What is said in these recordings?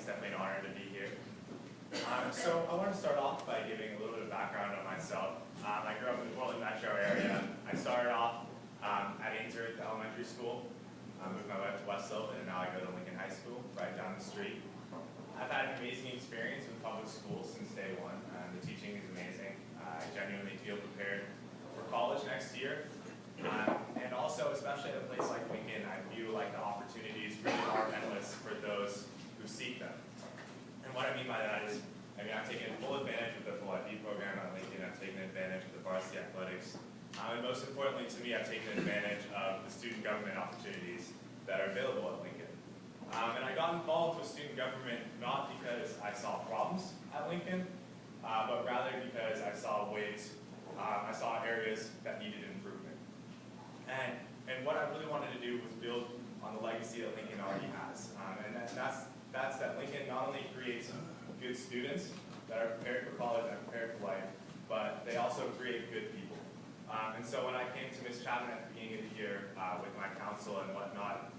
It's definitely an honor to be here. So I want to start off by giving a little bit of background on myself. I grew up in the Portland metro area. I started off at Ainsworth Elementary School. I moved my way up to West Sylvan, and now I go to Lincoln High School, right down the street. I've had an amazing experience with public schools since day one. The teaching is amazing. I genuinely feel prepared for college next year. And also, especially at a place like Lincoln, I feel like the opportunities really are endless for those who seek them. And what I mean by that is, I've taken full advantage of the full IB program at Lincoln. I've taken advantage of the varsity athletics. And most importantly to me, I've taken advantage of the student government opportunities that are available at Lincoln. And I got involved with student government not because I saw problems at Lincoln, but rather because I saw areas that needed improvement. And what I really wanted to do was build on the legacy that Lincoln already has. And that's that Lincoln not only creates good students that are prepared for college and prepared for life, but they also create good people. And so when I came to Ms. Chapman at the beginning of the year with my council and whatnot,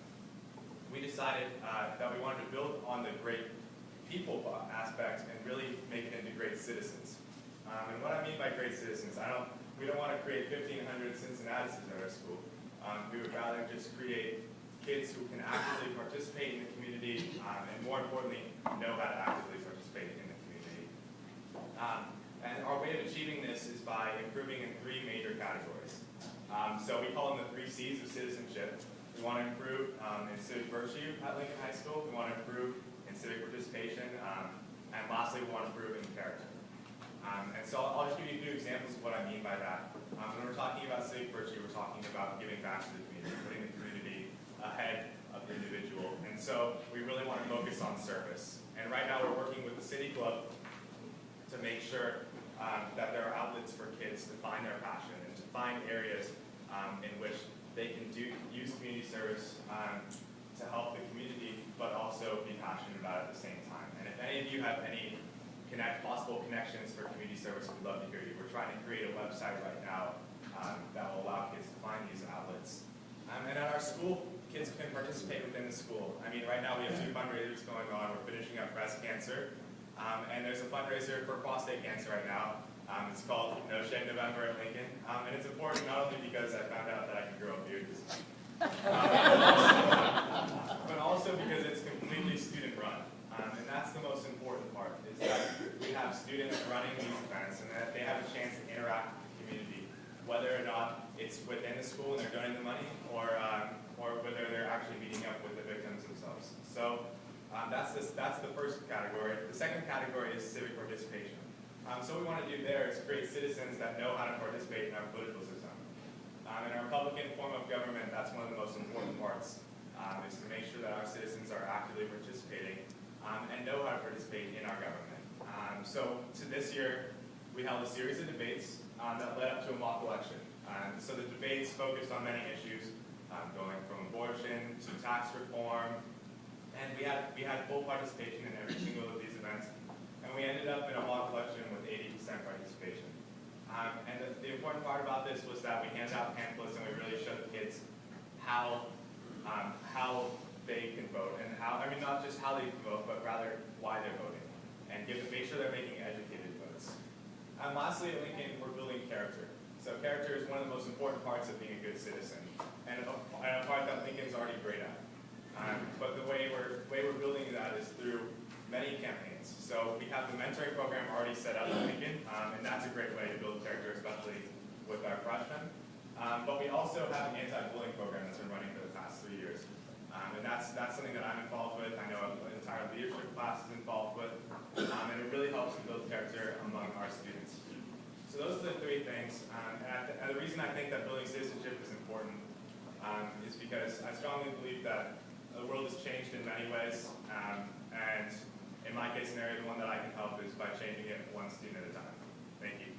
we decided that we wanted to build on the great people aspect and really make it into great citizens. And what I mean by great citizens, we don't want to create 1,500 Cincinnatis at our school. We would rather just create kids who can actively participate in the community and more importantly, know how to actively participate in the community. And our way of achieving this is by improving in three major categories. So we call them the 3 C's of citizenship. We want to improve in civic virtue at Lincoln High School. We want to improve in civic participation. And lastly, we want to improve in character. And so I'll just give you a few examples of what I mean by that. When we're talking about civic virtue, we're talking about giving back to the community, putting the community ahead of the individual. And so we really want to focus on service. And right now we're working with the City Club to make sure that there are outlets for kids to find their passion and to find areas in which they can use community service to help the community, but also be passionate about it at the same time. And if any of you have any possible connections for community service, we'd love to hear you. We're trying to create a website right now that will allow kids to find these outlets. And at our school, kids can participate within the school. Right now we have 2 fundraisers going on. We're finishing up breast cancer, and there's a fundraiser for prostate cancer right now. It's called No Shave November at Lincoln, and it's important not only because I found out that I can grow a beard this time, but also because it's completely student-run. And that's the most important part, is that we have students running these events and that they have a chance to interact with the community, whether or not it's within the school and they're donating the money, or whether they're actually meeting up with the victims themselves. So that's the first category. The second category is civic participation. So what we want to do there is create citizens that know how to participate in our political system. In our Republican form of government, that's one of the most important parts, is to make sure that our citizens are actively participating and know how to participate in our government. So this year, we held a series of debates that led up to a mock election. So the debates focused on many issues, going from abortion to tax reform, and we had full participation in every single of these events, and we ended up in a mock election with 80% participation. And the important part about this was that we handed out pamphlets and we really showed the kids how they can vote, and not just how they can vote, but rather why they're voting, and make sure they're making educated votes. And lastly, at Lincoln, we're building character. So character is one of the most important parts of being a good citizen, and a part that Lincoln's already great at. But the way we're building that is through many campaigns. So we have the mentoring program already set up at Lincoln, and that's a great way to build character, especially with our freshmen. But we also have an anti-bullying program that's been running for the past 3 years. And that's something that I'm involved with. I know an entire leadership class is involved with. And it really helps to build character among our students. So those are the 3 things. And the reason I think that building citizenship is important is because I strongly believe that the world has changed in many ways. And in my case scenario, the one that I can help is by changing it one student at a time. Thank you.